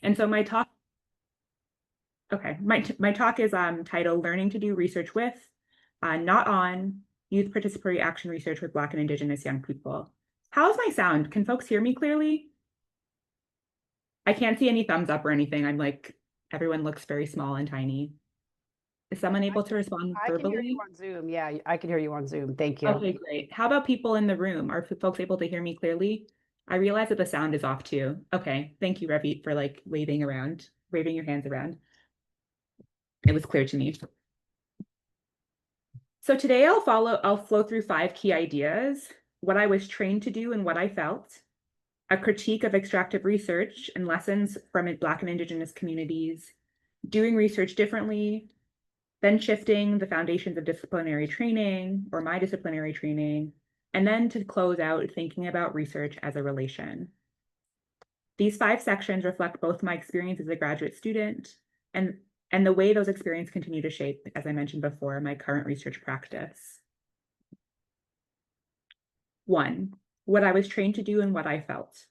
And so my talk is titled Learning to Do Research with, Not On, Youth Participatory Action Research with Black and Indigenous Young People. How's my sound? Can folks hear me clearly? I can't see any thumbs up or anything. I'm like, everyone looks very small and tiny. Is someone able to respond I can hear you verbally? on Zoom. Yeah, I can hear you on Zoom. Thank you. Okay, great. How about people in the room? Are folks able to hear me clearly? I realize that the sound is off too. Okay, thank you, Revi, for like waving your hands around. It was clear to me. So today I'll flow through 5 key ideas: what I was trained to do and what I felt, a critique of extractive research and lessons from Black and Indigenous communities, doing research differently, then shifting the foundations of disciplinary training or my disciplinary training, and then to close out thinking about research as a relation. These 5 sections reflect both my experience as a graduate student and the way those experiences continue to shape, as I mentioned before, my current research practice. 1, what I was trained to do and what I felt.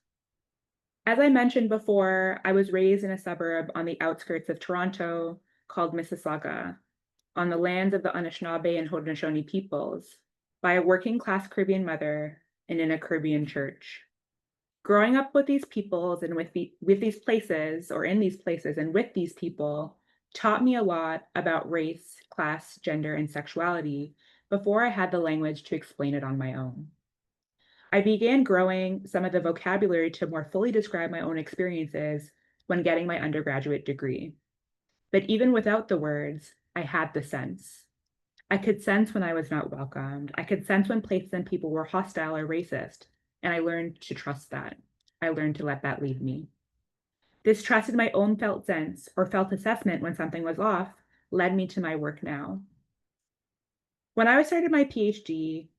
As I mentioned before, I was raised in a suburb on the outskirts of Toronto called Mississauga, on the lands of the Anishinaabe and Haudenosaunee peoples, by a working-class Caribbean mother and in a Caribbean church. Growing up with these peoples and with these places, or in these places and with these people, taught me a lot about race, class, gender, and sexuality before I had the language to explain it on my own. I began growing some of the vocabulary to more fully describe my own experiences when getting my undergraduate degree. But even without the words, I had the sense. I could sense when I was not welcomed. I could sense when places and people were hostile or racist, and I learned to trust that. I learned to let that lead me. This trust in my own felt sense or felt assessment when something was off led me to my work now. When I started my PhD,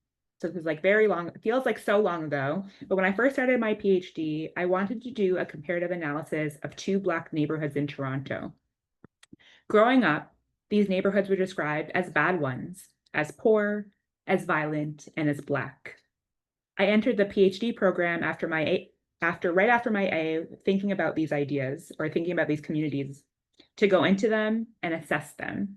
so this is like very long, it feels like so long ago, but when I first started my PhD, I wanted to do a comparative analysis of 2 Black neighborhoods in Toronto. Growing up, these neighborhoods were described as bad ones, as poor, as violent, and as Black. I entered the PhD program right after my A, thinking about these ideas or thinking about these communities to go into them and assess them.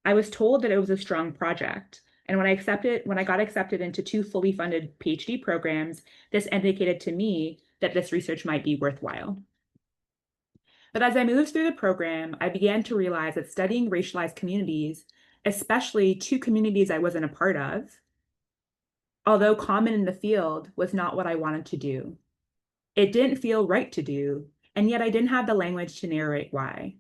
I was told that it was a strong project. And when I got accepted into 2 fully funded PhD programs, this indicated to me that this research might be worthwhile. But as I moved through the program, I began to realize that studying racialized communities, especially 2 communities I wasn't a part of, although common in the field, was not what I wanted to do. It didn't feel right to do, and yet I didn't have the language to narrate why.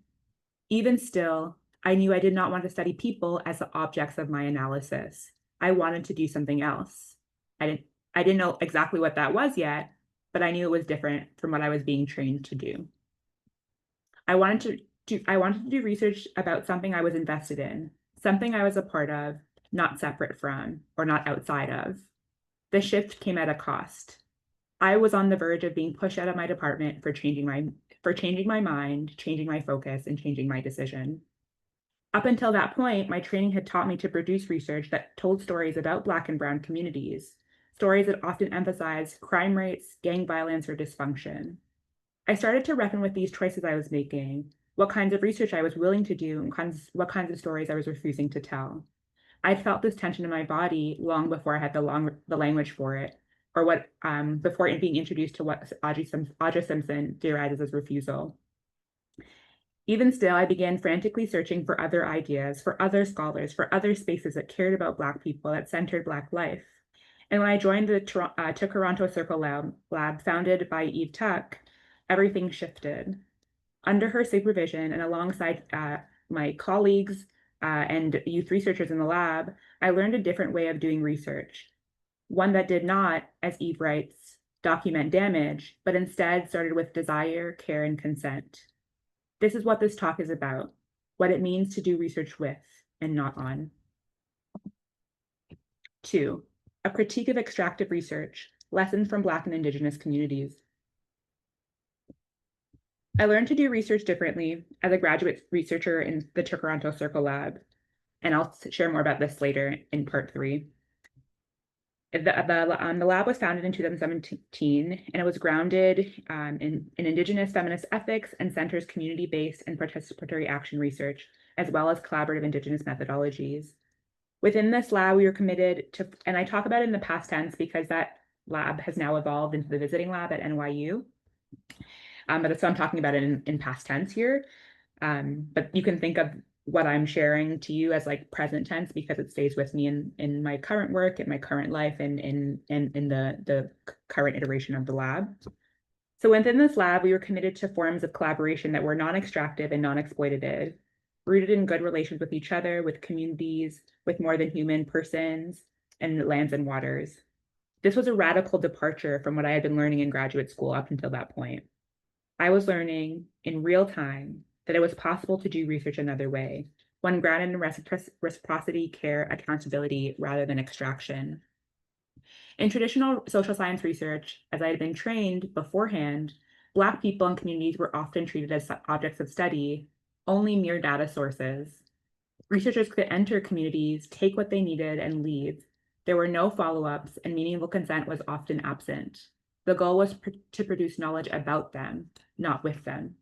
Even still, I knew I did not want to study people as the objects of my analysis. I wanted to do something else. I didn't know exactly what that was yet, but I knew it was different from what I was being trained to do. I wanted to do research about something I was invested in, something I was a part of, not separate from, or not outside of. The shift came at a cost. I was on the verge of being pushed out of my department for changing my mind, changing my focus, and changing my decision. Up until that point, my training had taught me to produce research that told stories about Black and Brown communities, stories that often emphasize crime rates, gang violence, or dysfunction. I started to reckon with these choices I was making, what kinds of research I was willing to do, and what kinds of stories I was refusing to tell. I felt this tension in my body long before I had the language for it, or before it being introduced to what Audra Simpson theorizes as refusal. Even still, I began frantically searching for other ideas, for other scholars, for other spaces that cared about Black people, that centered Black life. And when I joined the Tkaronto Circle Lab, founded by Eve Tuck, everything shifted. Under her supervision and alongside my colleagues and youth researchers in the lab, I learned a different way of doing research. One that did not, as Eve writes, document damage, but instead started with desire, care, and consent. This is what this talk is about, what it means to do research with and not on. 2, a critique of extractive research, lessons from Black and Indigenous communities. I learned to do research differently as a graduate researcher in the Tkaronto Circle Lab, and I'll share more about this later in part 3. The lab was founded in 2017, and it was grounded in Indigenous feminist ethics and centers community-based and participatory action research, as well as collaborative Indigenous methodologies. Within this lab, we were committed to, and I talk about it in the past tense because that lab has now evolved into the visiting lab at NYU. So I'm talking about it in past tense here. But you can think of what I'm sharing to you as like present tense because it stays with me in my current work, in my current life, and in the current iteration of the lab. So within this lab, we were committed to forms of collaboration that were non-extractive and non-exploitative, rooted in good relations with each other, with communities, with more than human persons, and lands and waters. This was a radical departure from what I had been learning in graduate school up until that point. I was learning in real time that it was possible to do research another way, one grounded in reciprocity, care, accountability, rather than extraction. In traditional social science research, as I had been trained beforehand, Black people and communities were often treated as objects of study, only mere data sources. Researchers could enter communities, take what they needed, and leave. There were no follow-ups, and meaningful consent was often absent. The goal was to produce knowledge about them, not with them.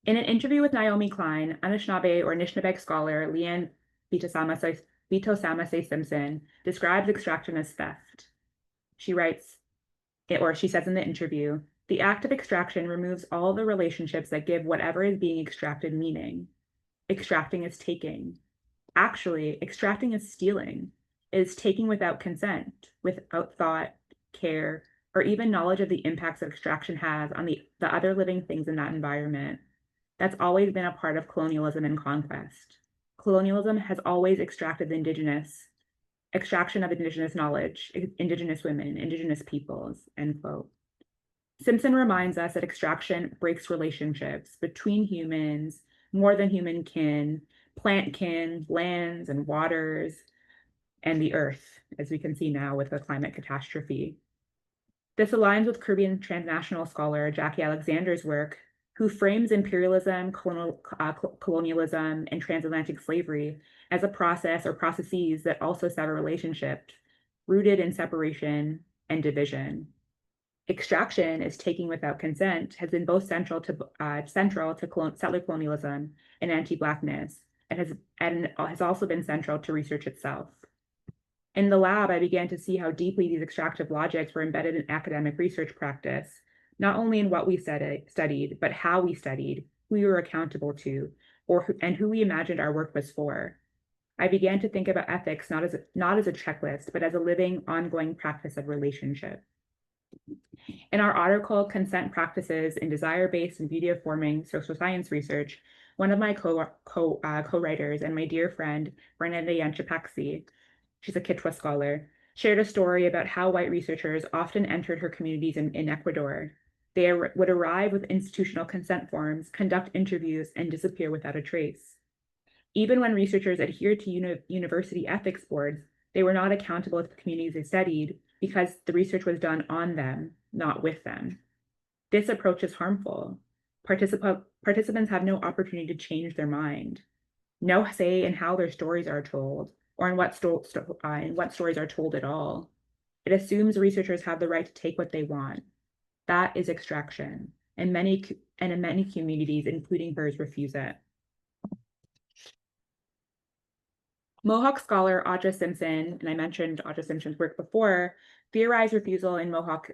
In an interview with Naomi Klein, Anishinaabe or Anishinaabeg scholar Leanne Bitosamase Simpson describes extraction as theft. She writes, or she says in the interview, the act of extraction removes all the relationships that give whatever is being extracted meaning. Extracting is taking. Actually, extracting is stealing. It is taking without consent, without thought, care, or even knowledge of the impacts that extraction has on the other living things in that environment. That's always been a part of colonialism and conquest. Colonialism has always extracted the Indigenous, extraction of Indigenous knowledge, Indigenous women, Indigenous peoples, end quote. Simpson reminds us that extraction breaks relationships between humans, more than human kin, plant kin, lands and waters, and the earth, as we can see now with the climate catastrophe. This aligns with Caribbean transnational scholar Jackie Alexander's work, who frames imperialism, colonialism, and transatlantic slavery as a process or processes that also sever relationships, rooted in separation and division. Extraction is taking without consent has been both central to settler colonialism and anti-Blackness, and has also been central to research itself. In the lab, I began to see how deeply these extractive logics were embedded in academic research practice, not only in what we studied, but how we studied, who we were accountable to, and who we imagined our work was for. I began to think about ethics not as a checklist, but as a living, ongoing practice of relationship. In our article, Consent Practices in Desire-Based and Beauty-Informing Social Science Research, one of my co-writers and my dear friend, Bernadette Yanchapaxi, she's a Kichwa scholar, shared a story about how white researchers often entered her communities in Ecuador. They would arrive with institutional consent forms, conduct interviews, and disappear without a trace. Even when researchers adhered to university ethics boards, they were not accountable to the communities they studied because the research was done on them, not with them. This approach is harmful. Participants have no opportunity to change their mind, no say in how their stories are told, or in what stories are told at all. It assumes researchers have the right to take what they want. That is extraction, and in many communities, including hers, refuse it. Mohawk scholar Audra Simpson, and I mentioned Audra Simpson's work before, theorizes refusal in Mohawk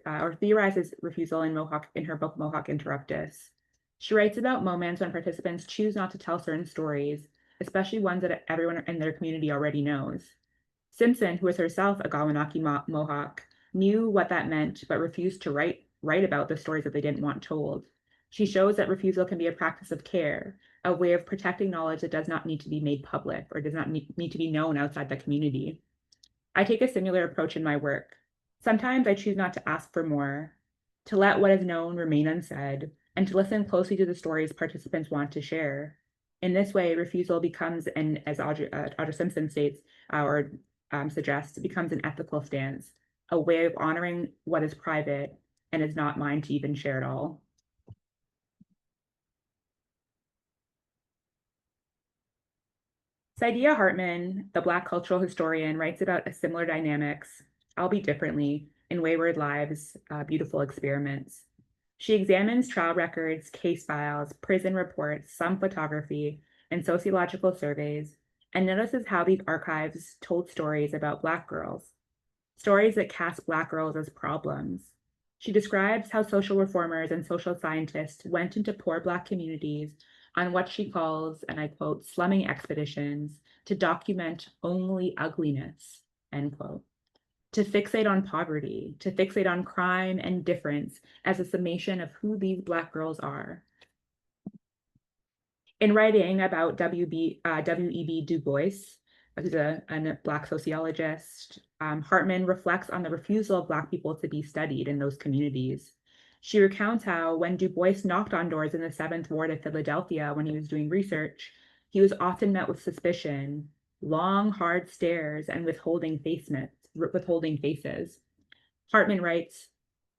in her book Mohawk Interruptus. She writes about moments when participants choose not to tell certain stories, especially ones that everyone in their community already knows. Simpson, who is herself a Gawanaki Mohawk, knew what that meant, but refused to write about the stories that they didn't want told. She shows that refusal can be a practice of care, a way of protecting knowledge that does not need to be made public or does not need to be known outside the community. I take a similar approach in my work. Sometimes I choose not to ask for more, to let what is known remain unsaid, and to listen closely to the stories participants want to share. In this way, refusal becomes, and as Audra Simpson states, suggests, it becomes an ethical stance, a way of honoring what is private and is not mine to even share at all. Saidiya Hartman, the Black cultural historian, writes about a similar dynamics, albeit differently, in Wayward Lives, Beautiful Experiments. She examines trial records, case files, prison reports, some photography, and sociological surveys, and notices how these archives told stories about Black girls, stories that cast Black girls as problems. She describes how social reformers and social scientists went into poor Black communities on what she calls, and I quote, slumming expeditions to document only ugliness, end quote, to fixate on poverty, to fixate on crime and difference as a summation of who these Black girls are. In writing about W.E.B. Du Bois, who's a Black sociologist, Hartman reflects on the refusal of Black people to be studied in those communities. She recounts how when Du Bois knocked on doors in the 7th Ward of Philadelphia when he was doing research, he was often met with suspicion, long, hard stares, and withholding faces. Hartman writes,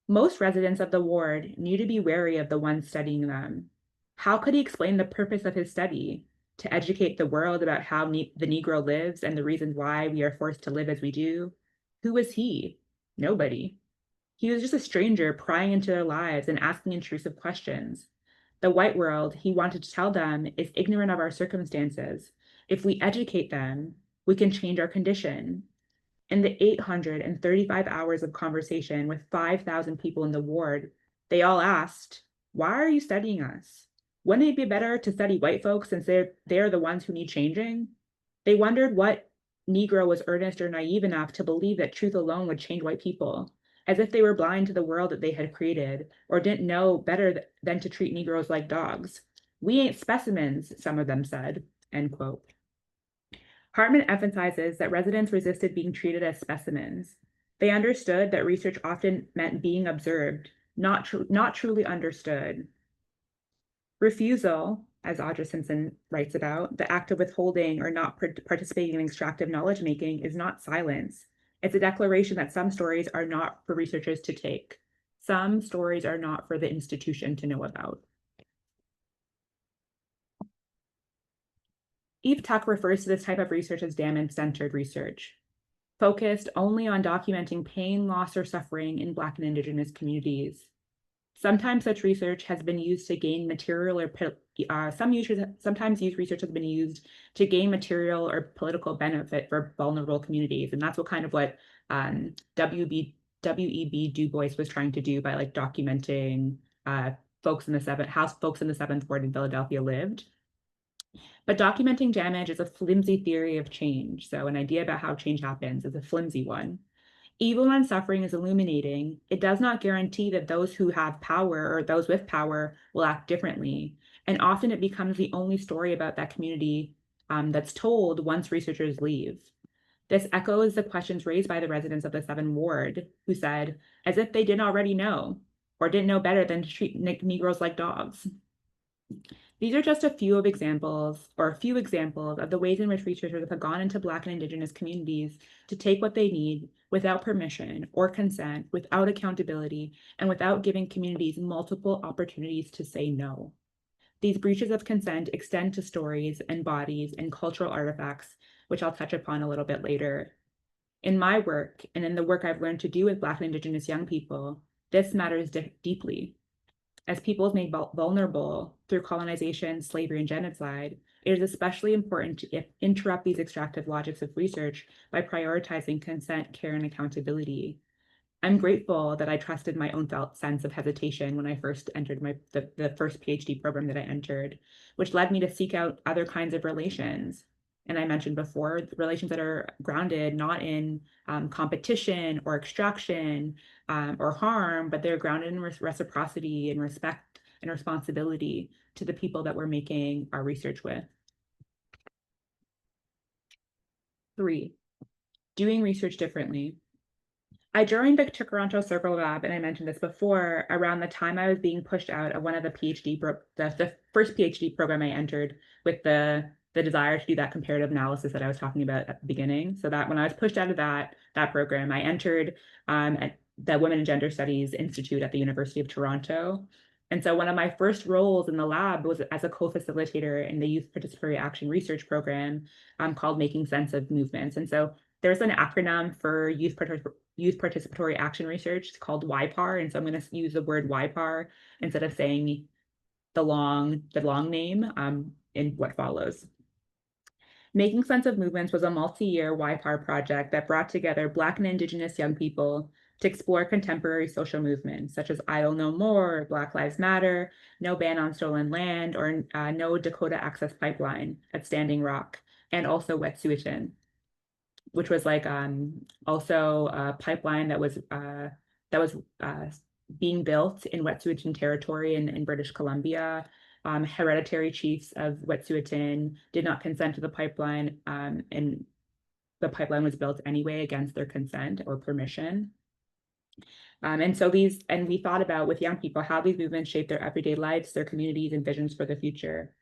most residents of the ward knew to be wary of the ones studying them. How could he explain the purpose of his study? To educate the world about how the Negro lives and the reasons why we are forced to live as we do? Who was he? Nobody. He was just a stranger prying into their lives and asking intrusive questions. The white world, he wanted to tell them, is ignorant of our circumstances. If we educate them, we can change our condition. In the 835 hours of conversation with 5,000 people in the ward, they all asked, why are you studying us? Wouldn't it be better to study white folks since they're the ones who need changing? They wondered what Negro was earnest or naive enough to believe that truth alone would change white people, as if they were blind to the world that they had created, or didn't know better than to treat Negroes like dogs. We ain't specimens, some of them said, end quote. Hartman emphasizes that residents resisted being treated as specimens. They understood that research often meant being observed, not truly understood. Refusal, as Audra Simpson writes about, the act of withholding or not participating in extractive knowledge making is not silence. It's a declaration that some stories are not for researchers to take. Some stories are not for the institution to know about. Eve Tuck refers to this type of research as damage-centered research, focused only on documenting pain, loss, or suffering in Black and Indigenous communities. Sometimes such research has been used to gain material or sometimes used research has been used to gain material or political benefit for vulnerable communities. And that's what W.E.B. Du Bois was trying to do by like documenting how folks in the 7th Ward in Philadelphia lived. But documenting damage is a flimsy theory of change. So an idea about how change happens is a flimsy one. Even when suffering is illuminating, it does not guarantee that those who have power or those with power will act differently. And often it becomes the only story about that community that's told once researchers leave. This echoes the questions raised by the residents of the 7th Ward, who said, as if they didn't already know, or didn't know better than to treat Negroes like dogs. These are just a few examples of the ways in which researchers have gone into Black and Indigenous communities to take what they need without permission or consent, without accountability, and without giving communities multiple opportunities to say no. These breaches of consent extend to stories and bodies and cultural artifacts, which I'll touch upon a little bit later. In my work and in the work I've learned to do with Black and Indigenous young people, this matters deeply. As peoples made vulnerable through colonization, slavery, and genocide, it is especially important to interrupt these extractive logics of research by prioritizing consent, care, and accountability. I'm grateful that I trusted my own felt sense of hesitation when I first entered the first PhD program that I entered, which led me to seek out other kinds of relations. And I mentioned before, relations that are grounded not in competition or extraction or harm, but they're grounded in reciprocity and respect and responsibility to the people that we're making our research with. 3, doing research differently. I joined the Tkaronto Circle Lab, and I mentioned this before, around the time I was being pushed out of one of the the first PhD program I entered with the desire to do that comparative analysis that I was talking about at the beginning. So that when I was pushed out of that program, I entered at the Women and Gender Studies Institute at the University of Toronto. And so one of my first roles in the lab was as a co-facilitator in the Youth Participatory Action Research program called Making Sense of Movements. And so there's an acronym for Youth Participatory Action Research. It's called YPAR. And so I'm going to use the word YPAR instead of saying the long name in what follows. Making Sense of Movements was a multi-year YPAR project that brought together Black and Indigenous young people to explore contemporary social movements, such as Idle No More, Black Lives Matter, No Ban on Stolen Land, or No Dakota Access Pipeline at Standing Rock, and also Wet'suwet'en, which was like also a pipeline that was being built in Wet'suwet'en territory in British Columbia. Hereditary chiefs of Wet'suwet'en did not consent to the pipeline, and the pipeline was built anyway against their consent or permission. And we thought about with young people how these movements shape their everyday lives, their communities, and visions for the future.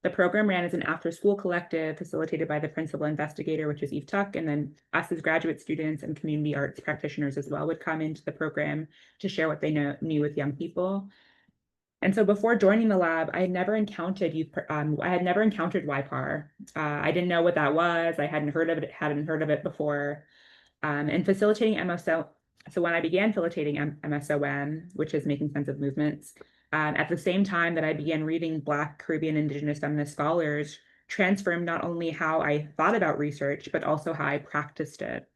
The program ran as an after-school collective facilitated by the principal investigator, which is Eve Tuck, and then us as graduate students and community arts practitioners as well would come into the program to share what they knew with young people. And so before joining the lab, I had never encountered YPAR. I didn't know what that was. I hadn't heard of it before. And facilitating MSO. So when I began facilitating MSOM, which is Making Sense of Movements, at the same time that I began reading Black, Caribbean, Indigenous feminist scholars, transformed not only how I thought about research, but also how I practiced it.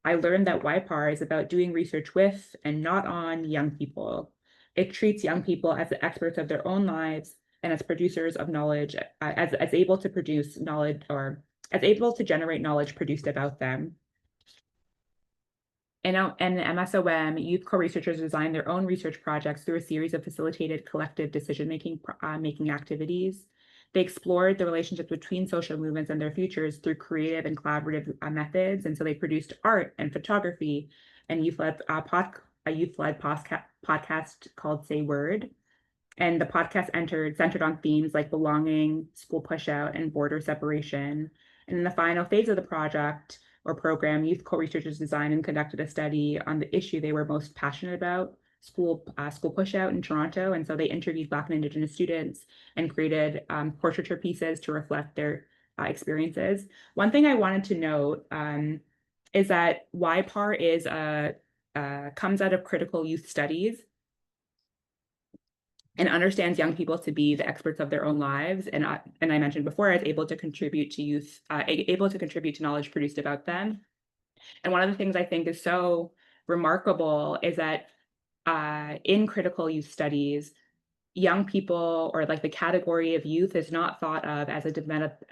I learned that YPAR is about doing research with and not on young people. It treats young people as the experts of their own lives and as producers of knowledge, as able to produce knowledge or as able to generate knowledge produced about them. In MSOM, youth co-researchers designed their own research projects through a series of facilitated collective decision-making activities. They explored the relationships between social movements and their futures through creative and collaborative methods. And so they produced art and photography and a youth-led podcast called Say Word. And the podcast centered on themes like belonging, school pushout, and border separation. And in the final phase of the project or program, youth co-researchers designed and conducted a study on the issue they were most passionate about, school pushout in Toronto. And so they interviewed Black and Indigenous students and created portraiture pieces to reflect their experiences. One thing I wanted to note is that YPAR comes out of critical youth studies and understands young people to be the experts of their own lives. And I mentioned before, is able to contribute to knowledge produced about them. And one of the things I think is so remarkable is that in critical youth studies, young people, or like the category of youth, is not thought of as a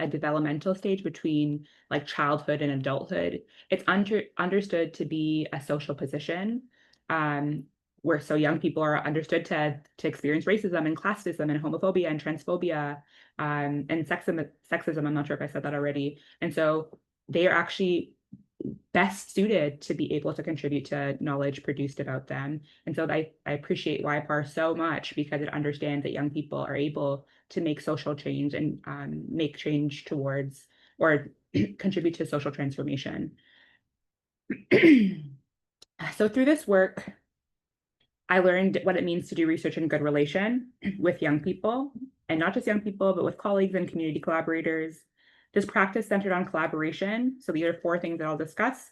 developmental stage between like childhood and adulthood. It's understood to be a social position, where so young people are understood to experience racism and classism and homophobia and transphobia and sexism. I'm not sure if I said that already. And so they are actually best suited to be able to contribute to knowledge produced about them. And so I appreciate YPAR so much because it understands that young people are able to make social change and make change towards or contribute to social transformation. So through this work, I learned what it means to do research in good relation with young people, and not just young people, but with colleagues and community collaborators. This practice centered on collaboration. So these are 4 things that I'll discuss.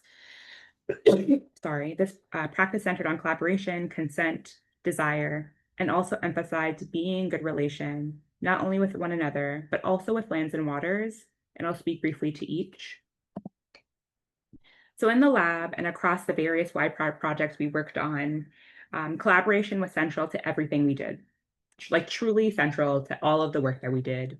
Sorry, this practice centered on collaboration, consent, desire, and also emphasized being in good relation, not only with one another, but also with lands and waters. And I'll speak briefly to each. So in the lab and across the various YPAR projects we worked on, collaboration was central to everything we did, like truly central to all of the work that we did.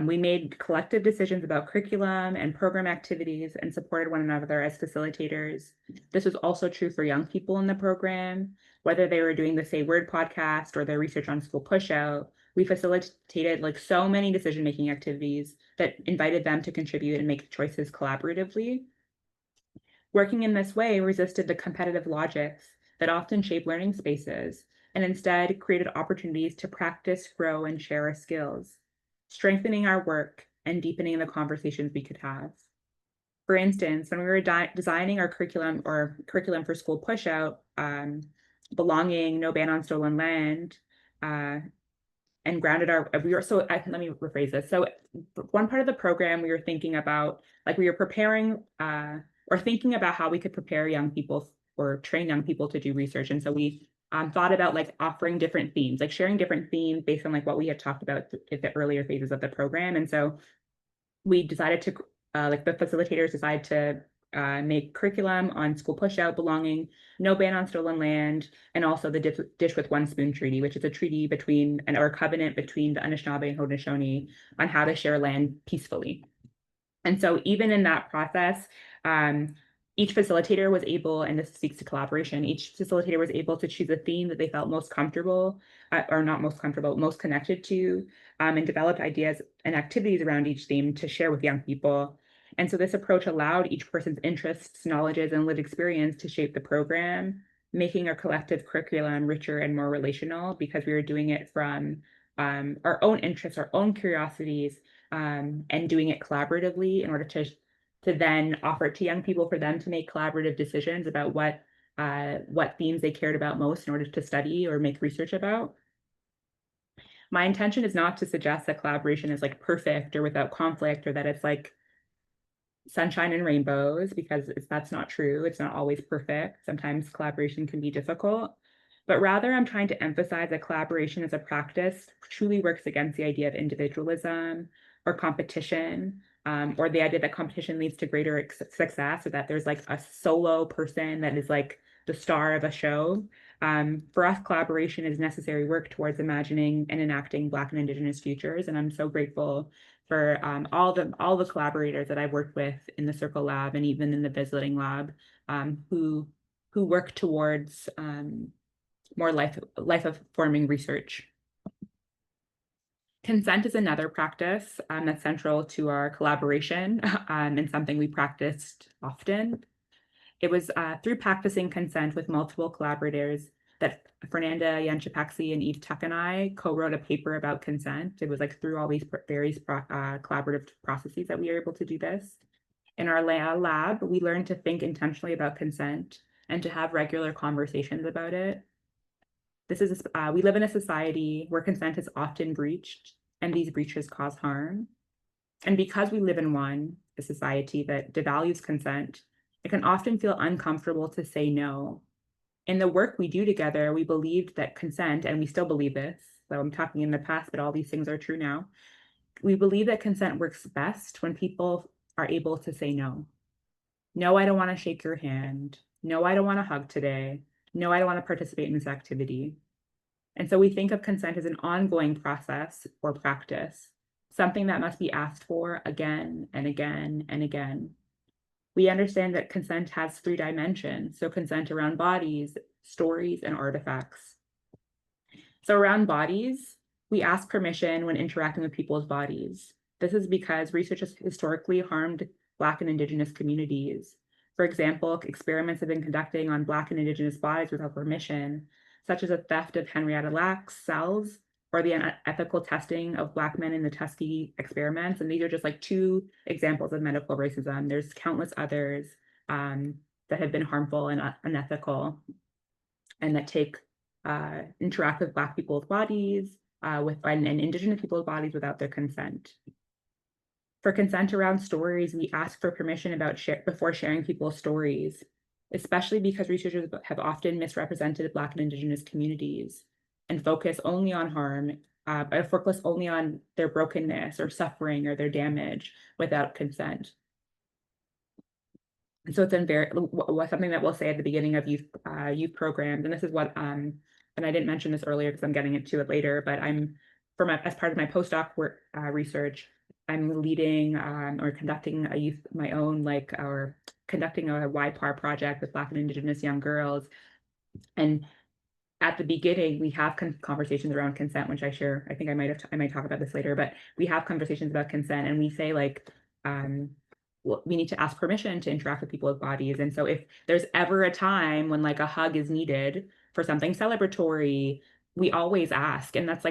We made collective decisions about curriculum and program activities and supported one another as facilitators. This was also true for young people in the program, whether they were doing the Say Word podcast or their research on school pushout. We facilitated like so many decision-making activities that invited them to contribute and make choices collaboratively. Working in this way resisted the competitive logics that often shape learning spaces and instead created opportunities to practice, grow, and share our skills, strengthening our work and deepening the conversations we could have. For instance, when we were designing our curriculum for school pushout, belonging, no ban on stolen land, and grounded let me rephrase this. So one part of the program, we were thinking about, like, we were preparing or thinking about how we could prepare young people or train young people to do research. And so we thought about like offering different themes, like sharing different themes based on like what we had talked about in the earlier phases of the program. And so we decided to, like the facilitators decided to make curriculum on school pushout, belonging, no ban on stolen land, and also the Dish with One Spoon Treaty, which is a treaty between, or a covenant between the Anishinaabe and Haudenosaunee on how to share land peacefully. And so even in that process, each facilitator was able, and this speaks to collaboration, each facilitator was able to choose a theme that they felt most comfortable, or not most comfortable, most connected to, and developed ideas and activities around each theme to share with young people. And so this approach allowed each person's interests, knowledges, and lived experience to shape the program, making our collective curriculum richer and more relational because we were doing it from our own interests, our own curiosities, and doing it collaboratively in order to then offer it to young people for them to make collaborative decisions about what themes they cared about most in order to study or make research about. My intention is not to suggest that collaboration is like perfect or without conflict, or that it's like sunshine and rainbows, because that's not true. It's not always perfect. Sometimes collaboration can be difficult. But rather, I'm trying to emphasize that collaboration as a practice truly works against the idea of individualism or competition, or the idea that competition leads to greater success, or that there's like a solo person that is like the star of a show. For us, collaboration is necessary work towards imagining and enacting Black and Indigenous futures. And I'm so grateful for all the collaborators that I've worked with in the Circle Lab and even in the Visiting Lab, who work towards more life of forming research. Consent is another practice that's central to our collaboration and something we practiced often. It was through practicing consent with multiple collaborators that Fernanda Yanchapaxi and Eve Tuck and I co-wrote a paper about consent. It was like through all these various collaborative processes that we were able to do this. In our lab, we learned to think intentionally about consent and to have regular conversations about it. We live in a society where consent is often breached, and these breaches cause harm. And because we live in a society that devalues consent, it can often feel uncomfortable to say no. In the work we do together, we believed that consent, and we still believe this, so I'm talking in the past, but all these things are true now. We believe that consent works best when people are able to say no. No, I don't want to shake your hand. No, I don't want to hug today. No, I don't want to participate in this activity. And so we think of consent as an ongoing process or practice, something that must be asked for again and again and again. We understand that consent has 3 dimensions, so consent around bodies, stories, and artifacts. So around bodies, we ask permission when interacting with people's bodies. This is because research has historically harmed Black and Indigenous communities. For example, experiments have been conducting on Black and Indigenous bodies without permission, such as the theft of Henrietta Lacks cells or the unethical testing of Black men in the Tuskegee experiments. And these are just like 2 examples of medical racism. There's countless others that have been harmful and unethical, and that interact with Black people's bodies and Indigenous people's bodies without their consent. For consent around stories, we ask for permission before sharing people's stories, especially because researchers have often misrepresented Black and Indigenous communities and focus only on harm, focus only on their brokenness or suffering or their damage without consent. And so it's something that we'll say at the beginning of youth programs, and this is what, and I didn't mention this earlier because I'm getting into it later, but as part of my postdoc work research, I'm leading or conducting conducting a YPAR project with Black and Indigenous young girls. And at the beginning, we have conversations around consent, which I share. I think I might talk about this later, but we have conversations about consent, and we say like, we need to ask permission to interact with people's bodies. And so if there's ever a time when like a hug is needed for something celebratory, we always ask. And that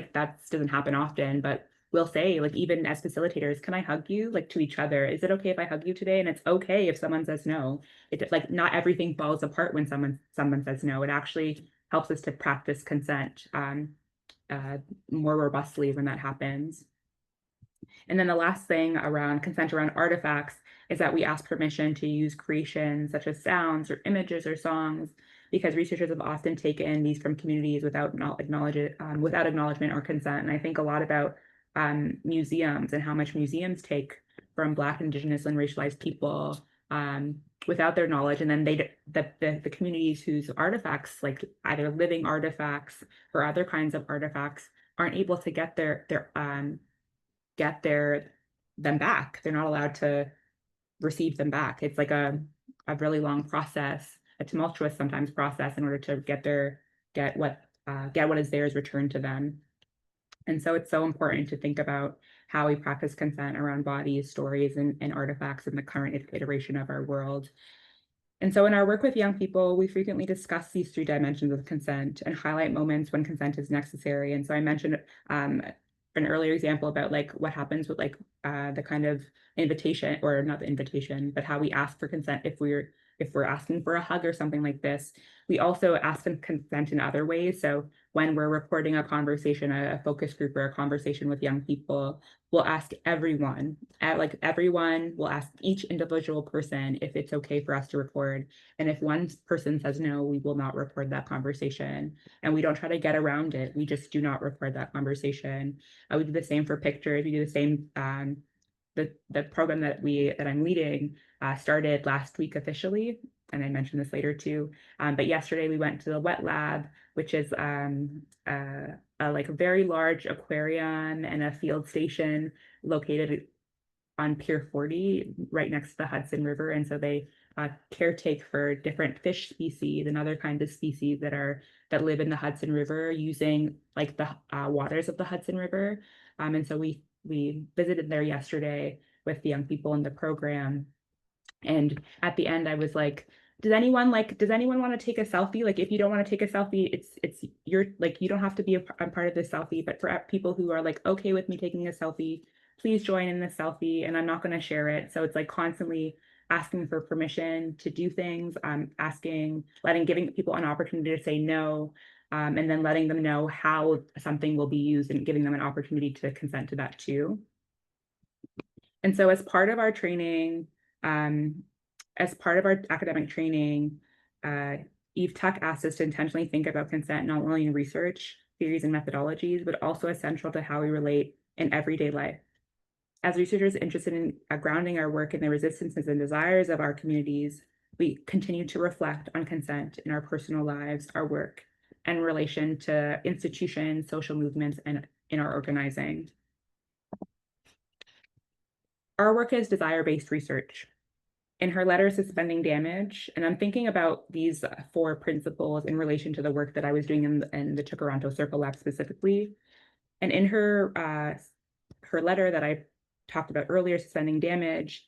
doesn't happen often, but we'll say, like, even as facilitators, can I hug you, like, to each other? Is it okay if I hug you today? And it's okay if someone says no. Like, not everything falls apart when someone says no. It actually helps us to practice consent. more robustly when that happens. And then the last thing around consent around artifacts is that we ask permission to use creations such as sounds or images or songs, because researchers have often taken these from communities without acknowledgement or consent. And I think a lot about museums and how much museums take from Black, Indigenous, and racialized people without their knowledge, and then the communities whose artifacts, like either living artifacts or other kinds of artifacts, aren't able to get them back. They're not allowed to receive them back. It's like a really long process, a tumultuous sometimes process, in order to get what is theirs returned to them. And so it's so important to think about how we practice consent around bodies, stories, and artifacts in the current iteration of our world. And so in our work with young people, we frequently discuss these 3 dimensions of consent and highlight moments when consent is necessary. And so I mentioned an earlier example about like what happens with like the kind of invitation, or not the invitation, but how we ask for consent if we're asking for a hug or something like this. We also ask for consent in other ways. So when we're reporting a conversation, a focus group or a conversation with young people, we'll ask everyone, we'll ask each individual person if it's okay for us to record. And if one person says no, we will not record that conversation. And we don't try to get around it. We just do not record that conversation. We do the same for pictures. We do the same. The program that I'm leading started last week officially, and I mentioned this later too. But yesterday we went to the wet lab, which is like a very large aquarium and a field station located on Pier 40, right next to the Hudson River. And so they caretake for different fish species and other kinds of species that live in the Hudson River, using like the waters of the Hudson River. And so we visited there yesterday with the young people in the program. And at the end, I was like, does anyone want to take a selfie? Like, if you don't want to take a selfie, it's you're like, you don't have to be a part of this selfie, but for people who are like, okay with me taking a selfie, please join in the selfie, and I'm not going to share it. So it's like constantly asking for permission to do things, giving people an opportunity to say no, and then letting them know how something will be used and giving them an opportunity to consent to that too. And so as part of our training, as part of our academic training, Eve Tuck asked us to intentionally think about consent not only in research, theories, and methodologies, but also essential to how we relate in everyday life. As researchers interested in grounding our work in the resistances and desires of our communities, we continue to reflect on consent in our personal lives, our work, and in relation to institutions, social movements, and in our organizing. Our work is desire-based research. In her letter, Suspending Damage, and I'm thinking about these 4 principles in relation to the work that I was doing in the Tkaronto Circle Lab specifically. And in her letter that I talked about earlier, Suspending Damage,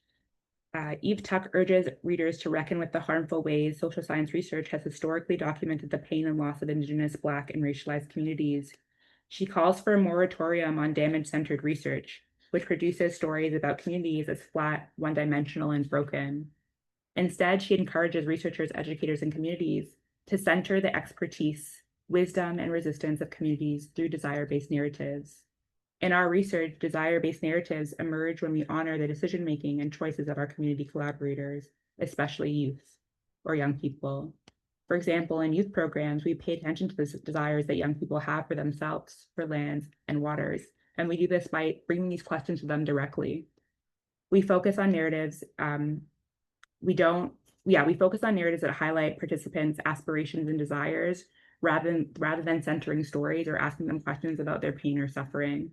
Eve Tuck urges readers to reckon with the harmful ways social science research has historically documented the pain and loss of Indigenous, Black, and racialized communities. She calls for a moratorium on damage-centered research, which produces stories about communities as flat, one-dimensional, and broken. Instead, she encourages researchers, educators, and communities to center the expertise, wisdom, and resistance of communities through desire-based narratives. In our research, desire-based narratives emerge when we honor the decision-making and choices of our community collaborators, especially youth or young people. For example, in youth programs, we pay attention to the desires that young people have for themselves, for lands and waters, and we do this by bringing these questions to them directly. We focus on narratives. We focus on narratives that highlight participants' aspirations and desires, rather than centering stories or asking them questions about their pain or suffering.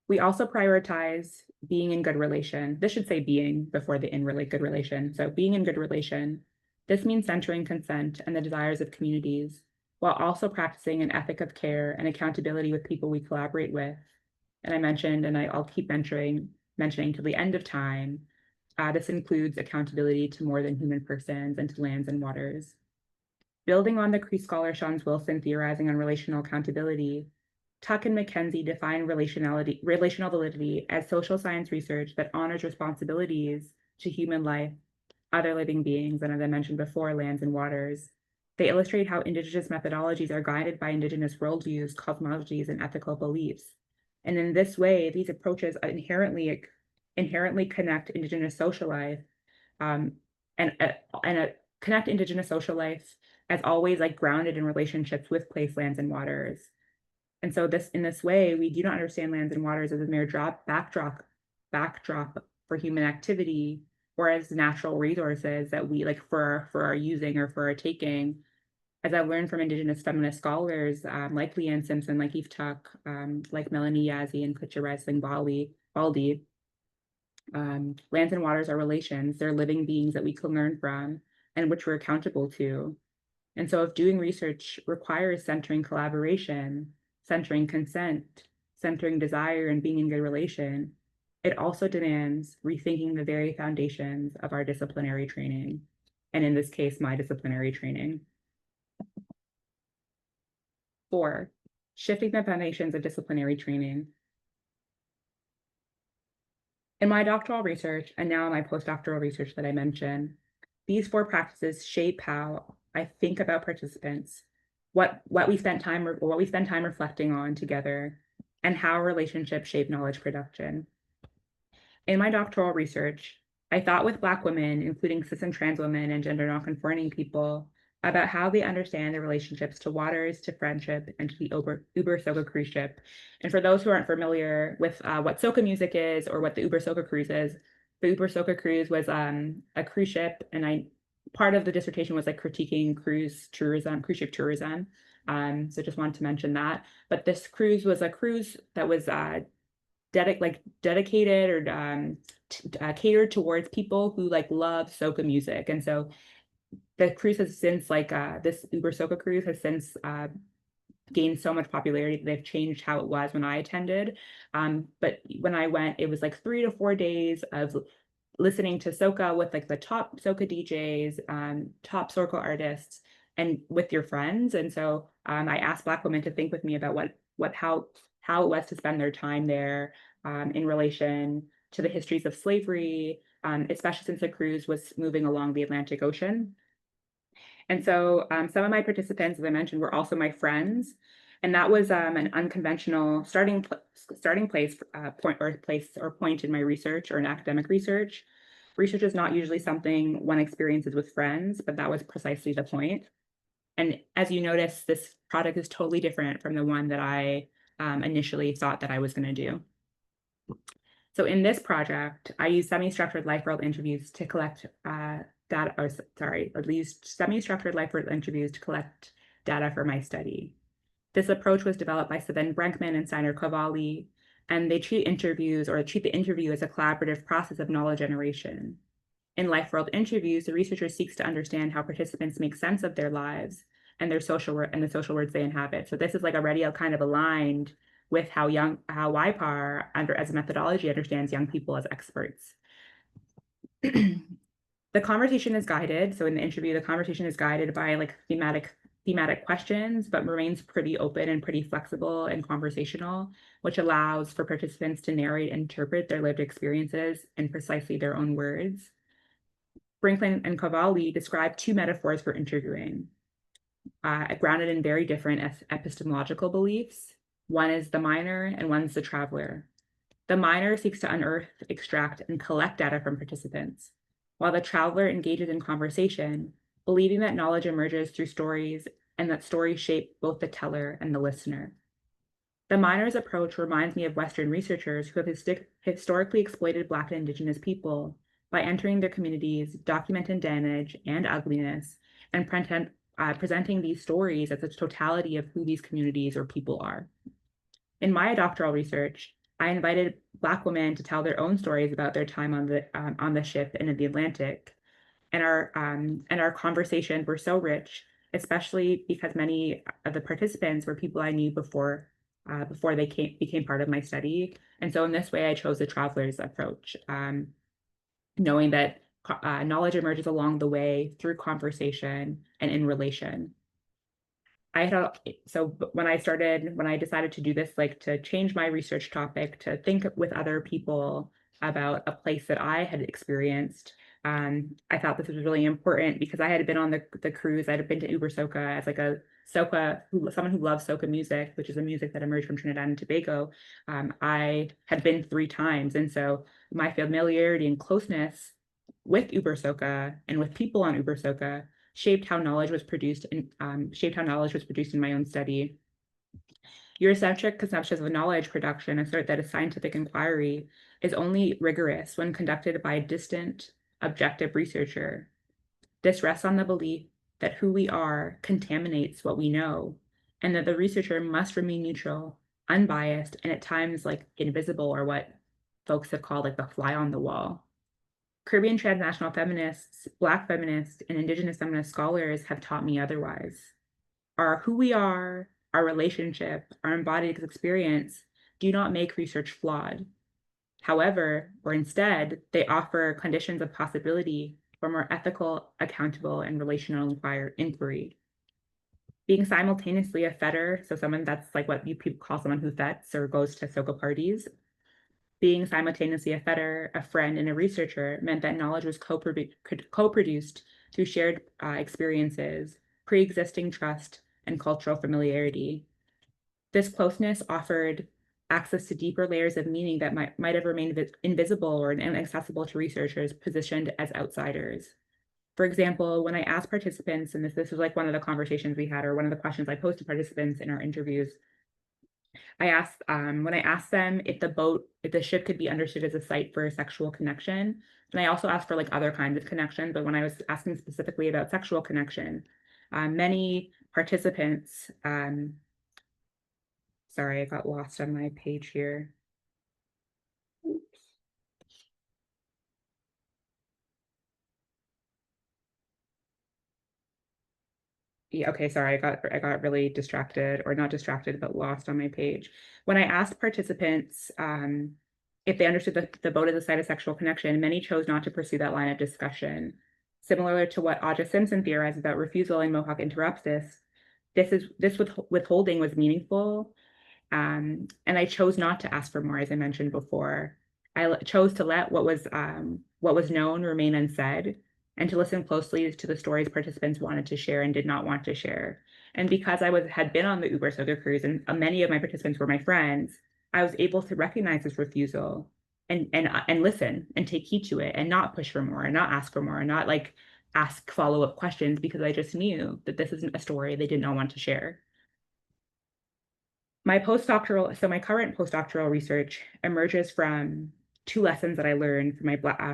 We also prioritize being in good relation. This should say being before the in good relation. So being in good relation. This means centering consent and the desires of communities, while also practicing an ethic of care and accountability with people we collaborate with. And I mentioned, and I'll keep mentioning to the end of time, this includes accountability to more than human persons and to lands and waters. Building on the Cree scholar Sean Wilson theorizing on relational accountability, Tuck and McKenzie define relational validity as social science research that honors responsibilities to human life, other living beings, and as I mentioned before, lands and waters. They illustrate how Indigenous methodologies are guided by Indigenous worldviews, cosmologies, and ethical beliefs. And in this way, these approaches inherently connect Indigenous social life um, and connect Indigenous social life as always like grounded in relationships with place, lands, and waters. And so in this way, we do not understand lands and waters as a mere backdrop for human activity or as natural resources that we like for our using or for our taking. As I've learned from Indigenous feminist scholars like Leanne Simpson, like Eve Tuck, like Melanie Yazzie and Kutcha Wrestling Baldy, lands and waters are relations. They're living beings that we can learn from and which we're accountable to. And so if doing research requires centering collaboration, centering consent, centering desire, and being in good relation, it also demands rethinking the very foundations of our disciplinary training, and in this case, my disciplinary training. 4, shifting the foundations of disciplinary training. In my doctoral research, and now my postdoctoral research that I mentioned, these 4 practices shape how I think about participants, what we spend time reflecting on together, and how relationships shape knowledge production. In my doctoral research, I thought with Black women, including cis and trans women and gender nonconforming people, about how they understand their relationships to waters, to friendship, and to the Uber Soca cruise ship. And for those who aren't familiar with what Soca music is or what the Uber Soca cruise is, the Uber Soca cruise was a cruise ship, and part of the dissertation was like critiquing cruise ship tourism. So just wanted to mention that. But this cruise was a cruise that was dedicated or catered towards people who like love soca music. And so the cruise has since this Uber Soca cruise has since gained so much popularity that they've changed how it was when I attended. But when I went, it was like 3 to 4 days of listening to soca with like the top soca DJs, top circle artists, and with your friends. And so I asked Black women to think with me about how it was to spend their time there in relation to the histories of slavery, especially since the cruise was moving along the Atlantic Ocean. And so some of my participants, as I mentioned, were also my friends. And that was an unconventional starting place point in my research or in academic research. Research is not usually something one experiences with friends, but that was precisely the point. And as you notice, this product is totally different from the one that I initially thought that I was going to do. So in this project, I used semi-structured life world interviews to collect semi-structured life world interviews to collect data for my study. This approach was developed by Savin Brenkman and Steiner Cavalli, and they treat the interview as a collaborative process of knowledge generation. In life world interviews, the researcher seeks to understand how participants make sense of their lives and the social worlds they inhabit. So this is like already kind of aligned with how YPAR as a methodology understands young people as experts. The conversation is guided. So in the interview, the conversation is guided by like thematic questions, but remains pretty open and pretty flexible and conversational, which allows for participants to narrate and interpret their lived experiences in precisely their own words. Brinkman and Cavalli describe 2 metaphors for interviewing, grounded in very different epistemological beliefs. One is the miner and one's the traveler. The miner seeks to unearth, extract, and collect data from participants, while the traveler engages in conversation, believing that knowledge emerges through stories and that stories shape both the teller and the listener. The miner's approach reminds me of Western researchers who have historically exploited Black and Indigenous people by entering their communities, documenting damage and ugliness, and presenting these stories as a totality of who these communities or people are. In my doctoral research, I invited Black women to tell their own stories about their time on the ship and in the Atlantic, and our conversations were so rich, especially because many of the participants were people I knew before they became part of my study. And so in this way, I chose the traveler's approach, knowing that knowledge emerges along the way through conversation and in relation. So when I decided to do this, like to change my research topic, to think with other people about a place that I had experienced, I thought this was really important because I had been on the cruise. I had been to Uber Soca as like a someone who loves soca music, which is a music that emerged from Trinidad and Tobago. I had been 3 times, and so my familiarity and closeness with Uber Soca and with people on Uber Soca shaped how knowledge was produced and shaped how knowledge was produced in my own study. Eurocentric conceptions of knowledge production assert that a scientific inquiry is only rigorous when conducted by a distant, objective researcher. This rests on the belief that who we are contaminates what we know, and that the researcher must remain neutral, unbiased, and at times like invisible, or what folks have called like the fly on the wall. Caribbean transnational feminists, Black feminists, and Indigenous feminist scholars have taught me otherwise. Who we are, our relationship, our embodied experience do not make research flawed. However, or instead, they offer conditions of possibility for more ethical, accountable, and relational inquiry. Being simultaneously a fetter, so someone that's like what you people call someone who fets or goes to soca parties, being simultaneously a fetter, a friend, and a researcher meant that knowledge was co-produced through shared experiences, pre-existing trust, and cultural familiarity. This closeness offered access to deeper layers of meaning that might have remained invisible or inaccessible to researchers positioned as outsiders. For example, when I asked participants, and this was like one of the conversations we had, or one of the questions I posed to participants in our interviews, when I asked them if the ship could be understood as a site for a sexual connection, and I also asked for like other kinds of connection, but when I was asking specifically about sexual connection, many participants, sorry, I got lost on my page here. Yeah, okay, sorry, I got really distracted, or not distracted, but lost on my page. When I asked participants if they understood the boat as a site of sexual connection, many chose not to pursue that line of discussion. Similar to what Aja Simpson theorized about refusal in Mohawk Interrupts this withholding was meaningful, and I chose not to ask for more, as I mentioned before. I chose to let what was known remain unsaid, and to listen closely to the stories participants wanted to share and did not want to share. And because had been on the Uber Soca cruise, and many of my participants were my friends, I was able to recognize this refusal and listen and take heed to it, and not push for more, and not ask for more, and not like ask follow-up questions, because I just knew that this isn't a story they did not want to share. My current postdoctoral research emerges from 2 lessons that I learned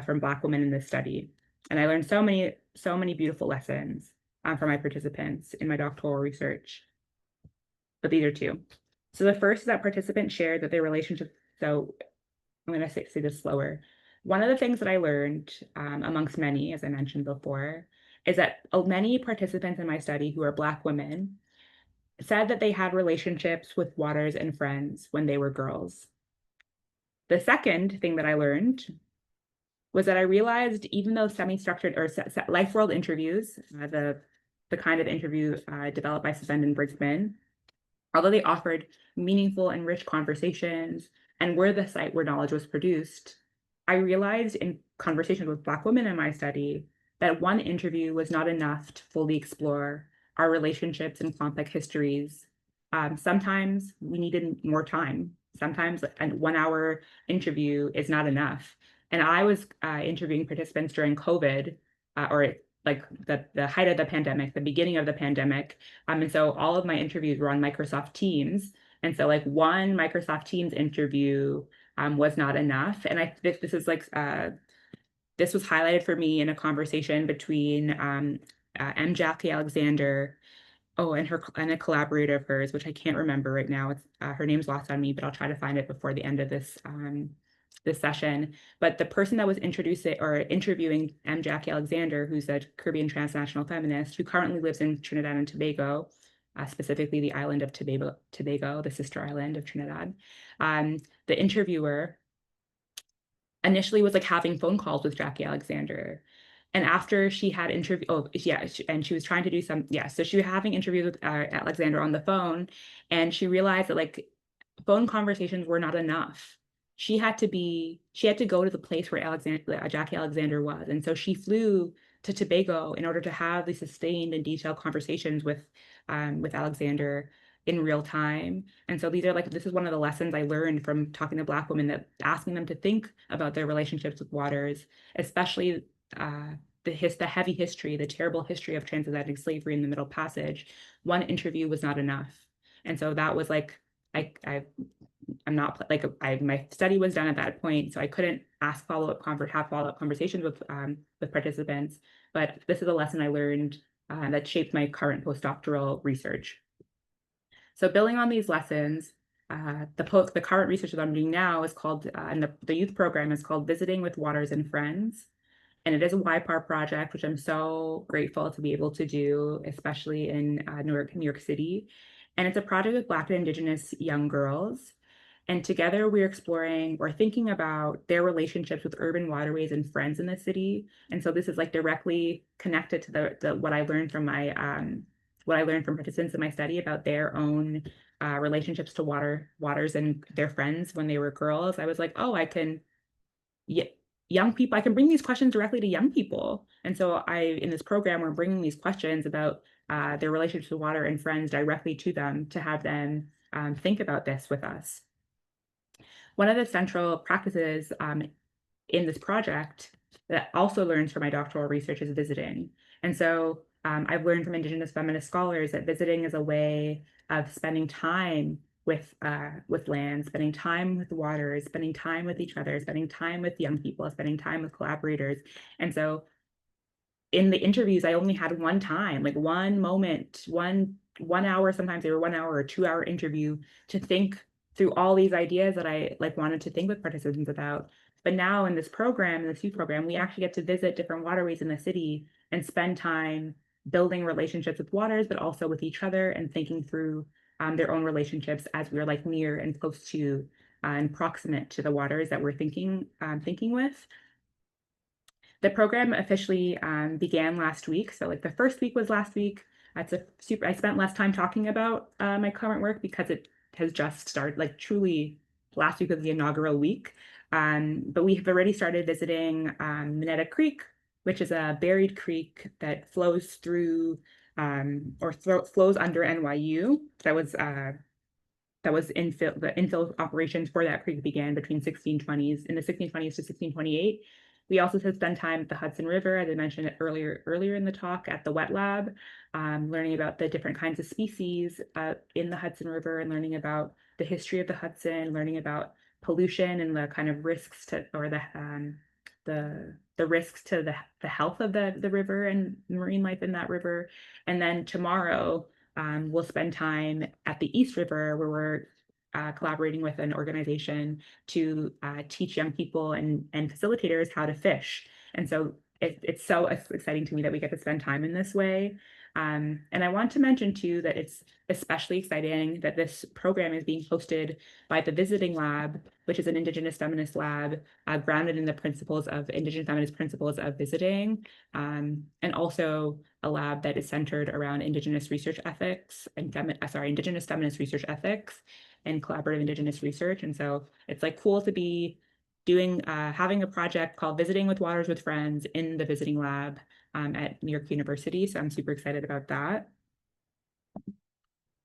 from Black women in this study. And I learned so many beautiful lessons from my participants in my doctoral research. But these are 2. So the first is that participants shared that their relationship, so I'm going to say this slower. One of the things that I learned amongst many, as I mentioned before, is that many participants in my study who are Black women said that they had relationships with Waters and friends when they were girls. The second thing that I learned was that I realized, even though semi-structured or life world interviews, the kind of interview developed by Susan and Brigsman, although they offered meaningful and rich conversations and were the site where knowledge was produced, I realized in conversations with Black women in my study that one interview was not enough to fully explore our relationships and complex histories. Sometimes we needed more time. Sometimes a 1-hour interview is not enough. And I was interviewing participants during COVID, or like the height of the pandemic, the beginning of the pandemic. And so all of my interviews were on Microsoft Teams. And so like one Microsoft Teams interview was not enough. And this is like, this was highlighted for me in a conversation between M. Jackie Alexander, and a collaborator of hers, which I can't remember right now. It's her name's lost on me, but I'll try to find it before the end of this session. But the person that was interviewing M. Jackie Alexander, who's a Caribbean transnational feminist who currently lives in Trinidad and Tobago, specifically the island of Tobago, the sister island of Trinidad. The interviewer initially was like having phone calls with Jackie Alexander. And after she had and she was trying to do so she was having interviews with Alexander on the phone, and she realized that like phone conversations were not enough. she had to go to the place where Jackie Alexander was. And so she flew to Tobago in order to have these sustained and detailed conversations with Alexander in real time. And so this is one of the lessons I learned from talking to Black women, that asking them to think about their relationships with waters, especially the heavy history, the terrible history of transatlantic slavery in the Middle Passage. One interview was not enough. And so that was like, I'm not like my study was done at that point, so I couldn't have follow-up conversations with participants. But this is a lesson I learned that shaped my current postdoctoral research. So building on these lessons, the current research that I'm doing now is called, and the youth program is called Visiting with Waters and Friends. And it is a YPAR project, which I'm so grateful to be able to do, especially in New York City. And it's a project with Black and Indigenous young girls. And together we're exploring or thinking about their relationships with urban waterways and friends in the city. And so this is like directly connected to what I learned from participants in my study about their own relationships to waters and their friends when they were girls. I was like, oh, young people, I can bring these questions directly to young people. And so in this program, we're bringing these questions about their relationships to water and friends directly to them, to have them think about this with us. One of the central practices in this project that also learns from my doctoral research is visiting. And so I've learned from Indigenous feminist scholars that visiting is a way of spending time with land, spending time with the waters, spending time with each other, spending time with young people, spending time with collaborators. And so in the interviews, I only had one time, like one moment, one hour, sometimes they were 1 hour or 2 hour interview, to think through all these ideas that I wanted to think with participants about. But now in this program, in this youth program, we actually get to visit different waterways in the city and spend time building relationships with waters, but also with each other, and thinking through their own relationships as we're like near and close to and proximate to the waters that we're thinking with. The program officially began last week. So like the first week was last week. I spent less time talking about my current work because it has just started, like truly last week was the inaugural week. But we have already started visiting Minetta Creek, which is a buried creek that flows through flows under NYU. The infill operations for that creek began between in the 1620s to 1628. We also spent time at the Hudson River, as I mentioned earlier in the talk, at the wet lab, learning about the different kinds of species in the Hudson River, and learning about the history of the Hudson, learning about pollution and the kind of risks to, or the risks to the health of the river and marine life in that river. And then tomorrow, we'll spend time at the East River, where we're collaborating with an organization to teach young people and facilitators how to fish. And so it's so exciting to me that we get to spend time in this way. And I want to mention too that it's especially exciting that this program is being hosted by the Visiting Lab, which is an Indigenous feminist lab grounded in the Indigenous feminist principles of visiting, and also a lab that is centered around Indigenous research ethics and Indigenous feminist research ethics and collaborative Indigenous research. And so it's like cool to be having a project called Visiting with Waters with Friends in the Visiting Lab at New York University. So I'm super excited about that.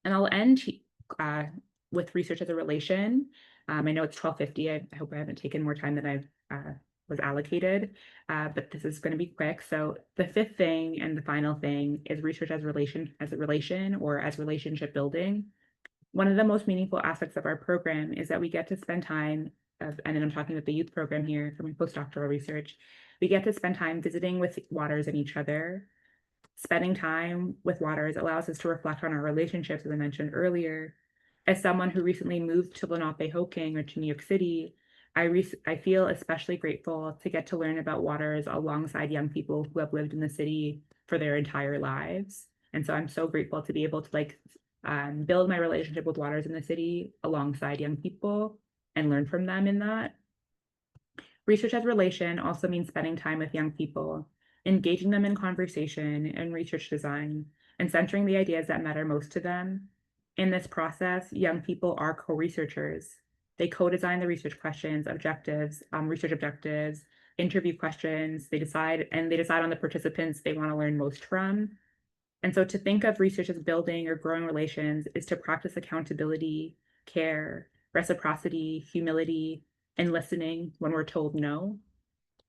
And I'll end with research as a relation. I know it's 12:50. I hope I haven't taken more time than I was allocated, but this is going to be quick. So the fifth thing and the final thing is research as a relation or as relationship building. One of the most meaningful aspects of our program is that we get to spend time, and then I'm talking about the youth program here for my postdoctoral research, we get to spend time visiting with waters and each other. Spending time with waters allows us to reflect on our relationships, as I mentioned earlier. As someone who recently moved to Lenapehoking, or to New York City, I feel especially grateful to get to learn about waters alongside young people who have lived in the city for their entire lives. And so I'm so grateful to be able to build my relationship with waters in the city alongside young people and learn from them in that. Research as relation also means spending time with young people, engaging them in conversation and research design, and centering the ideas that matter most to them. In this process, young people are co-researchers. They co-design the research questions, objectives, research objectives, interview questions. They decide on the participants they want to learn most from. And so to think of research as building or growing relations is to practice accountability, care, reciprocity, humility, and listening when we're told no.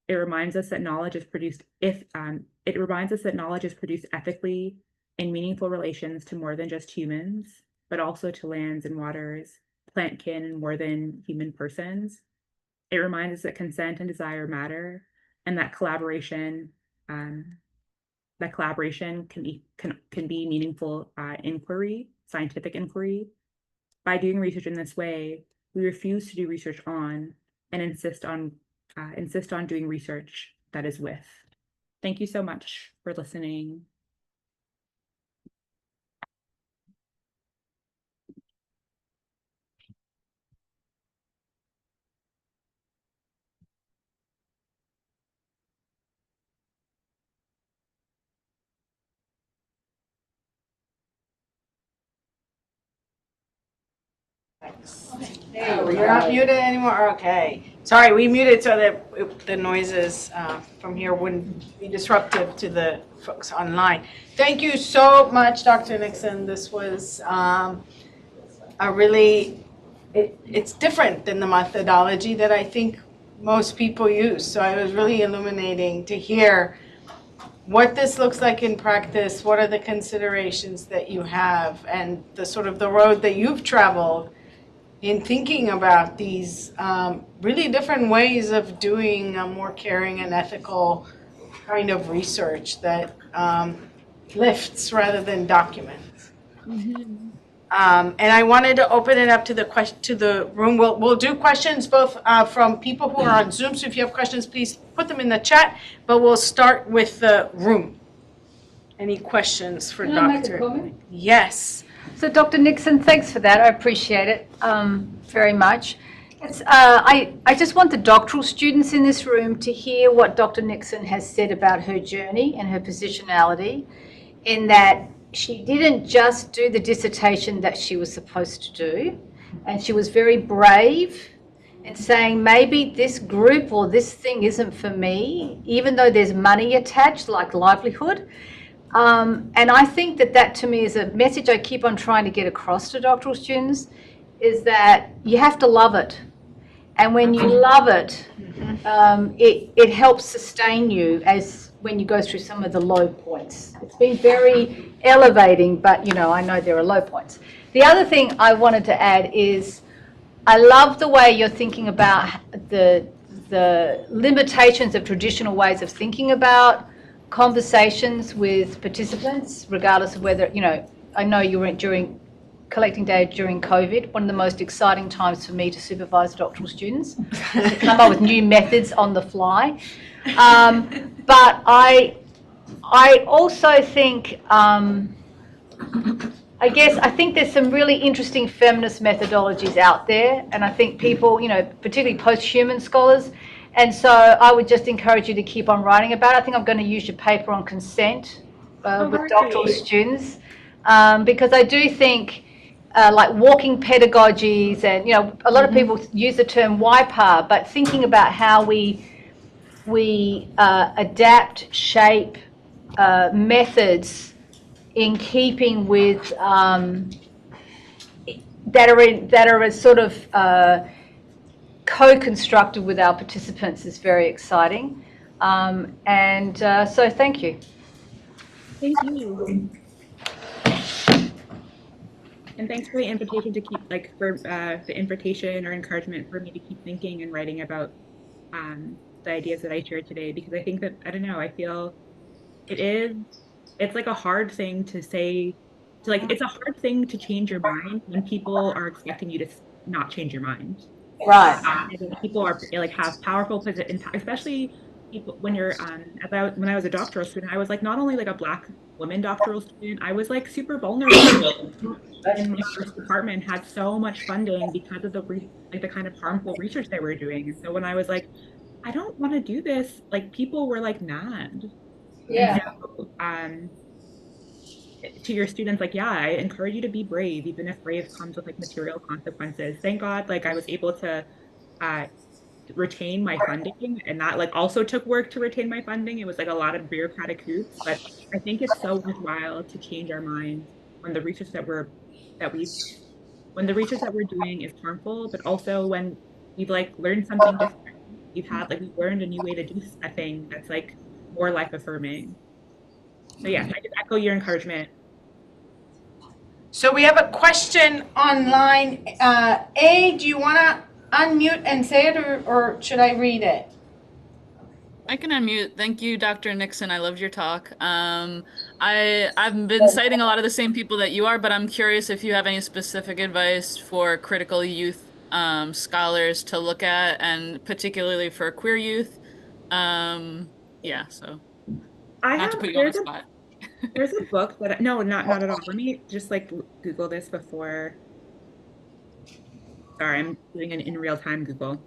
It reminds us that knowledge is produced ethically in meaningful relations to more than just humans, but also to lands and waters, plant kin, and more than human persons. It reminds us that consent and desire matter, and that collaboration can be meaningful inquiry, scientific inquiry. By doing research in this way, we refuse to do research on and insist on doing research that is with. Thank you so much for listening. Hey, you're not muted anymore? Okay. Sorry, we muted so that the noises from here wouldn't be disruptive to the folks online. Thank you so much, Dr. Nixon. This was it's different than the methodology that I think most people use. So it was really illuminating to hear what this looks like in practice, what are the considerations that you have, and the sort of the road that you've traveled in thinking about these really different ways of doing a more caring and ethical kind of research that lifts rather than documents. Mm-hmm. And I wanted to open it up to the room. We'll do questions both from people who are on Zoom. So if you have questions, please put them in the chat. But we'll start with the room. Any questions for Can I make a Dr. comment? Yes. So Dr. Nixon, thanks for that. I appreciate it very much. I just want the doctoral students in this room to hear what Dr. Nixon has said about her journey and her positionality, in that she didn't just do the dissertation that she was supposed to do, and she was very brave in saying maybe this group or this thing isn't for me, even though there's money attached like livelihood. And I think that to me is a message I keep on trying to get across to doctoral students, is that you have to love it. And when you love it, it helps sustain you as when you go through some of the low points. It's been very elevating, but I know there are low points. The other thing I wanted to add is I love the way you're thinking about the limitations of traditional ways of thinking about conversations with participants, regardless of whether, I know you were during collecting data during COVID, one of the most exciting times for me to supervise doctoral students, to come up with new methods on the fly. But I also think, I think there's some really interesting feminist methodologies out there, and I think people, particularly post-human scholars. And so I would just encourage you to keep on writing about it. I think I'm going to use your paper on consent with doctoral students, because I do think like walking pedagogies, and a lot of people use the term YPAR, but thinking about how we adapt, shape methods in keeping with that are a sort of co-constructed with our participants is very exciting. So thank you. Thank you. And thanks for the invitation to keep, the invitation or encouragement for me to keep thinking and writing about the ideas that I shared today, because I think that, I feel it's like a hard thing to say, it's a hard thing to change your mind when people are expecting you to not change your mind. Right. People are have powerful positions, especially people when you're when I was a doctoral student, I was not only a Black woman doctoral student, I was super vulnerable. And my first department had so much funding because of the kind of harmful research they were doing. And so when I was I don't want to do this, people were mad. Yeah. And so, to your students, like, yeah, I encourage you to be brave, even if brave comes with like material consequences. Thank God, like I was able to uh, retain my funding, and that like also took work to retain my funding. It was like a lot of bureaucratic hoops, but I think it's so worthwhile to change our minds when the research that we when the research that we're doing is harmful, but also when we've like learned something different. We've learned a new way to do a thing that's like more life affirming. So yes, I just echo your encouragement. So we have a question online. Do you want to unmute and say it, or should I read it? I can unmute. Thank you, Dr. Nixon. I loved your talk. I've been citing a lot of the same people that you are, but I'm curious if you have any specific advice for critical youth scholars to look at, and particularly for queer youth. Yeah, so not to put you on the spot. There's a book that no, not at all. Let me just like Google this before. Sorry, I'm doing an in real time Google.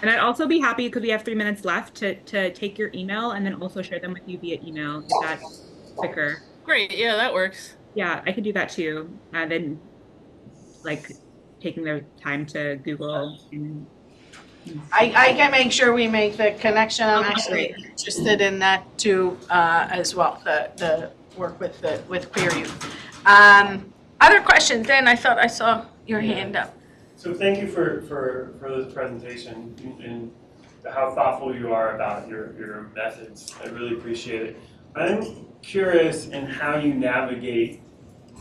And I'd also be happy, because we have 3 minutes left, to take your email and then also share them with you via email if that's quicker. Great, yeah, that works. Yeah, I could do that too. And then like taking the time to Google. And I can make sure we make the connection. I'm Okay, actually great. interested in that too, as well, the work with queer youth. Other questions? Dan, I thought I saw your hand up. So thank you for this presentation and how thoughtful you are about your methods. I really appreciate it. I'm curious in how you navigate,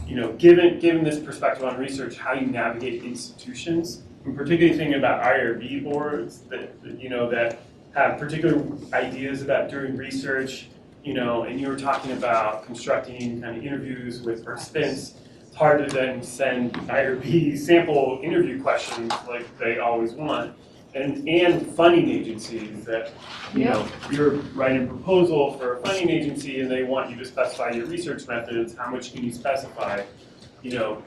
given this perspective on research, how you navigate institutions. I'm particularly thinking about IRB boards that have particular ideas about doing research, and you were talking about constructing kind of interviews with participants. It's hard to then send IRB sample interview questions like they always want. And funding agencies that, you're writing a proposal for a funding agency and they want you to specify your research methods, how much can you specify, given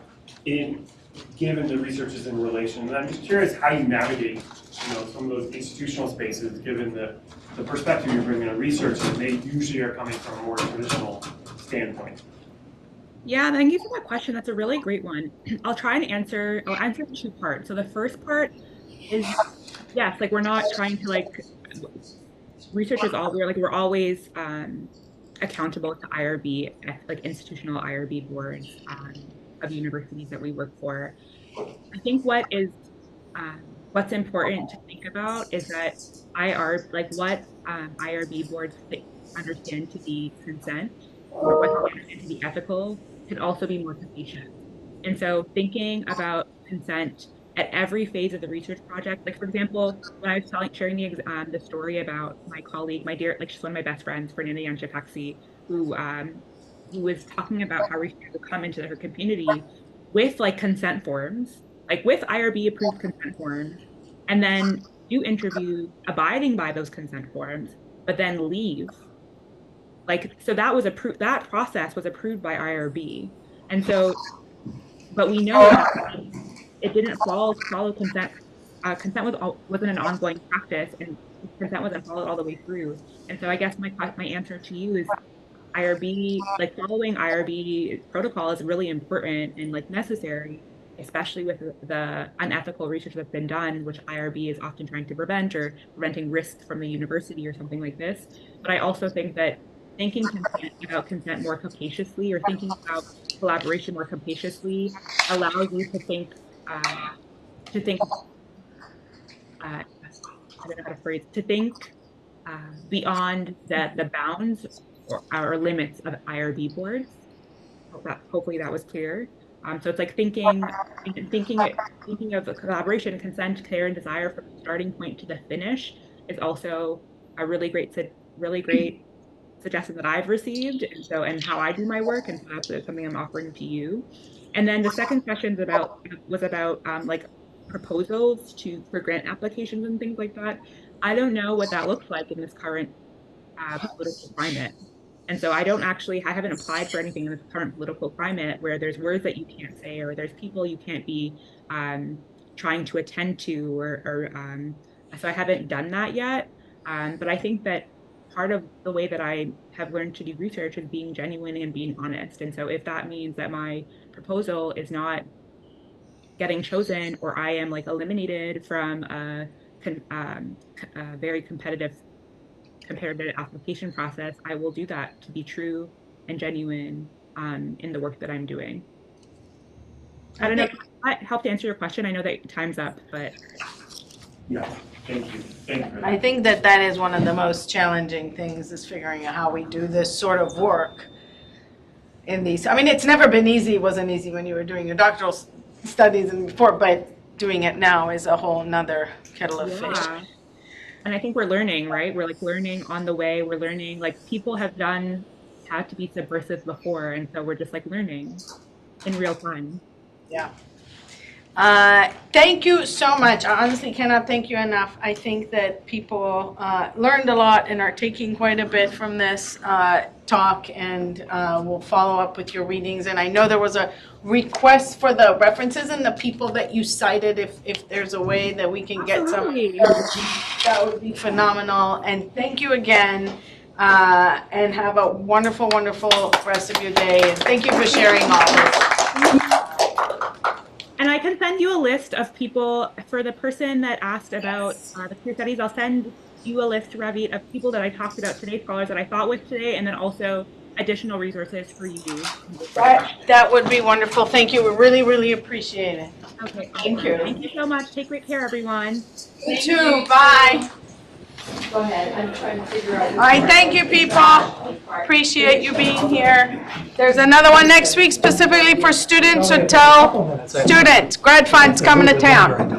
the research is in relation. And I'm just curious how you navigate, some of those institutional spaces, given the perspective you're bringing to research that they usually are coming from a more traditional standpoint. Yeah, thank you for that question. That's a really great one. I'll answer in 2 parts. So the first part is, yes, like we're not trying to researchers we're always accountable to IRB, like institutional IRB boards of universities that we work for. I think what's important to think about is that what IRB boards understand to be consent, or what they understand to be ethical, can also be more capacious. And so thinking about consent at every phase of the research project, like for example, when I was sharing the story about my colleague, she's one of my best friends, Fernanda Yanchapaxi, who was talking about how researchers would come into her community with like consent forms, like with IRB approved consent forms, and then do interviews abiding by those consent forms, but then leave. So that process was approved by IRB. And so, but we know that it didn't follow consent. Consent wasn't an ongoing practice, and consent wasn't followed all the way through. And so I guess my answer to you is IRB, like following IRB protocol is really important and like necessary, especially with the unethical research that's been done, which IRB is often trying to prevent, or preventing risks from the university or something like this. But I also think that thinking about consent more capaciously, or thinking about collaboration more capaciously, allows you to think I don't know how to phrase, to think beyond the bounds or limits of IRB boards. Hopefully that was clear. So it's like thinking of a collaboration, consent, care, and desire from the starting point to the finish is also a really great suggestion that I've received, and how I do my work, and so that's something I'm offering to you. And then the second question was about like proposals for grant applications and things like that. I don't know what that looks like in this current political climate. And so I haven't applied for anything in this current political climate where there's words that you can't say, or there's people you can't be trying to attend to, so I haven't done that yet. But I think that part of the way that I have learned to do research is being genuine and being honest. And so if that means that my proposal is not getting chosen, or I am like eliminated from a very competitive application process, I will do that to be true and genuine in the work that I'm doing. I don't know if that helped answer your question. I know that time's up, but. Yeah, thank you. Thank you. I think that that is one of the most challenging things, is figuring out how we do this sort of work in these. I mean, it's never been easy. It wasn't easy when you were doing your doctoral studies and before, but doing it now is a whole nother kettle of fish. And I think we're learning, right? We're like learning on the way. We're learning, like people have had to be subversive before. And so we're just like learning in real time. Yeah. Thank you so much. I honestly cannot thank you enough. I think that people learned a lot and are taking quite a bit from this talk, and will follow up with your readings. And I know there was a request for the references and the people that you cited. If there's a way that we can get some, that would be phenomenal. And thank you again, and have a wonderful, wonderful rest of your day. And thank you for sharing all this. And I can send you a list of people. For the person that asked about the queer studies, I'll send you a list, Ravi, of people that I talked about today, scholars that I thought with today, and then also additional resources for you. That would be wonderful. Thank you. We really, really appreciate it. Okay. Thank you. Thank you so much. Take great care, everyone. You too. Bye. Go ahead, I'm trying to figure out. All right, thank you, people. Appreciate you being here. There's another one next week specifically for students, so tell students, grad fund's coming to town.